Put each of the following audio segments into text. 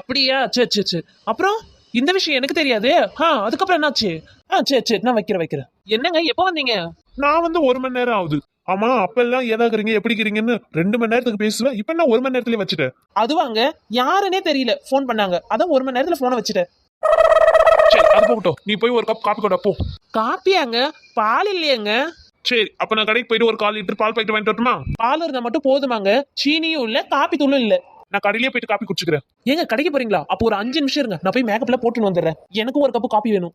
அப்படியா? சரி சரி சரி. அப்புறம் இந்த விஷயம் எனக்கு தெரியாது. அதுக்கப்புறம் என்னாச்சு? சரி சரி, நான் வைக்கிறேன். என்னங்க, எப்போ வந்தீங்க? நான் வந்து 1 மணி நேரம் ஆகுது. ஆமா, அப்ப எல்லாம் ஏதாக்குறீங்க எப்படிக்கிறீங்கன்னு 2 மணி நேரத்துக்கு பேசுவேன். இப்ப நான் 1 மணி நேரத்திலே வச்சுட்டேன். அதுவாங்க, யாருன்னே தெரியல, ஃபோன் பண்ணாங்க, அதான் 1 மணி நேரத்துல போனை வச்சுட்டேன். சரி, அது போகட்டும். நீ போய் ஒரு கப் காப்பி கொண்டா போ. காப்பியாங்க? பால் இல்லையேங்க. சரி, அப்ப நான் கடைக்கு போயிட்டு ஒரு 1/4 லிட்டர் பால் பாக்கெட் வாங்கிட்டு வரட்டுமா? பால் இருந்தா மட்டும் போதுமாங்க? சீனியும் இல்ல, காப்பி தூளும் இல்ல. நான் கடையிலேயே போயிட்டு காப்பி குடிச்சுக்கிறேன். ஏங்க, கடைக்கு போறீங்களா? அப்போ ஒரு 5 நிமிஷம் இருங்க, நான் போய் மேக்கப்ல போட்டுன்னு வந்துடுறேன். எனக்கும் ஒரு கப்பு காப்பி வேணும்.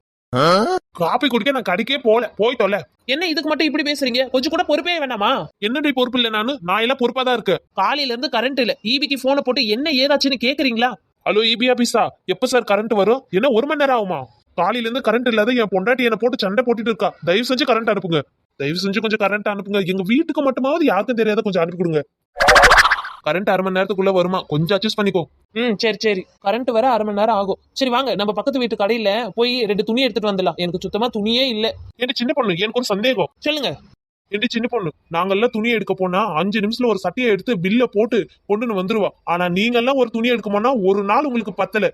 காப்பி குடிக்க நான் கடைக்கே போயிட்டோல. என்ன இதுக்கு மட்டும் இப்படி பேசுறீங்க? கொஞ்சம் கூட பொறுப்பே வேணாமா? என்னடி பொறுப்பு இல்ல? நான் எல்லாம் பொறுப்பா தான் இருக்கேன். காலையில இருந்து கரண்ட் இல்ல, ஈபிக்கு போனை போட்டு என்ன ஏதாச்சுன்னு கேக்குறீங்களா? ஹலோ இபி ஆபீஸா, எப்ப சார் கரண்ட் வரும்? என்ன 1 மணி நேரம் ஆகுமா? காலையில இருந்து கரண்ட் இல்லாத என் பொண்டாட்டி என்ன போட்டு சண்டை போட்டுட்டு இருக்கா. தயவு செஞ்சு கரண்ட் அனுப்புங்க. தயவு செஞ்சு கொஞ்சம் கரண்ட் அனுப்புங்க. எங்க வீட்டுக்கு மட்டுமாவது யாருக்கும் தெரியாத கொஞ்சம் அனுப்பி கொடுங்க. கரண்ட் 1/2 மணி நேரத்துக்குள்ள வருமா? கொஞ்சம் அட்ஜஸ்ட் பண்ணிக்கோ. சரி சரி, கரண்ட் வர 1/2 மணி நேரம் ஆகும். சரி வாங்க, நம்ம பக்கத்து வீட்டு கடையில போய் 2 துணி எடுத்துட்டு வந்துடலாம். எனக்கு சுத்தமா துணியே இல்ல. ஏன்டி சின்ன பொண்ணு, எனக்கு ஒரு சந்தேகம். சொல்லுங்க. ஏன்டி சின்ன பொண்ணு, நாங்கெல்லாம் துணி எடுக்க போனா 5 நிமிஷத்துல ஒரு சட்டையை எடுத்து பில்ல போட்டு கொண்டுன்னு வந்துருவா. ஆனா நீங்க எல்லாம் ஒரு துணி எடுக்க போனா ஒரு நாள் உங்களுக்கு பத்தல.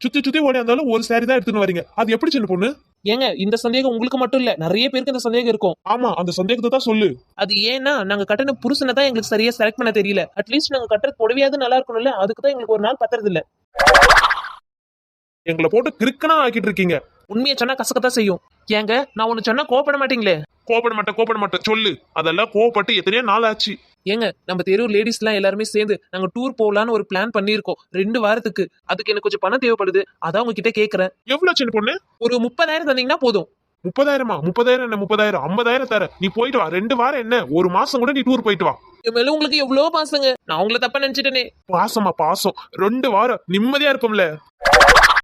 சுத்தி ஓடி இருந்தாலும் ஒரு சாரி தான் எடுத்துன்னு வரீங்க. அது எப்படி சின்ன பொண்ணு? ஏங்க, இந்த சந்தேகம் உங்களுக்கு மட்டும் இல்ல, நிறைய பேருக்கு இந்த சந்தேகம் இருக்கும். ஆமா, அந்த சந்தேகத்தை தான் சொல்லு. அது ஏன்னா, நாங்க கட்டின புருஷனை தான் எங்களுக்கு சரியா செலக்ட் பண்ண தெரியல. அட்லீஸ்ட் நாங்க கட்டுற புடவையாவது நல்லா இருக்கணும்ல, அதுக்கு தான் எங்களுக்கு ஒரு நாள் பத்துறது இல்ல. எங்களை போட்டு கிறுக்கனா ஆக்கிட்டு இருக்கீங்க. உண்மையை சொன்னா கசக்கத்தான் செய்யும். ஏங்க, நான் ஒண்ணு சொன்னா கோவப்பட மாட்டீங்களே? கோபப்பட மாட்டேன் சொல்லு. அதெல்லாம் கோவப்பட்டு எத்தனையோ நாள் ஆச்சு. ஏங்க, நம்ம தெரு லேடிஸ் எல்லாம் எல்லாருமே சேர்ந்து நாங்க டூர் போகலான்னு ஒரு பிளான் பண்ணிருக்கோம் 2 வாரத்துக்கு. அதுக்கு எனக்கு கொஞ்சம் பணம் தேவைப்படுது, அதான் உங்ககிட்ட கேக்குறேன். எவ்வளவு சின்ன பொண்ணு? ஒரு 30,000 தந்தீங்கன்னா போதும். 30,000? 30,000 என்ன? 30,000 50,000 தர. நீ போயிட்டு வா. 2 வாரம் என்ன, ஒரு மாசம் கூட நீ டூர் போயிட்டு வா. என் மேல உங்களுக்கு எவ்வளவு பாசங்க, நான் உங்களை தப்பா நினைச்சிட்டேனே. பாசமா? பாசம் 2 வாரம் நிம்மதியா இருப்போம்ல.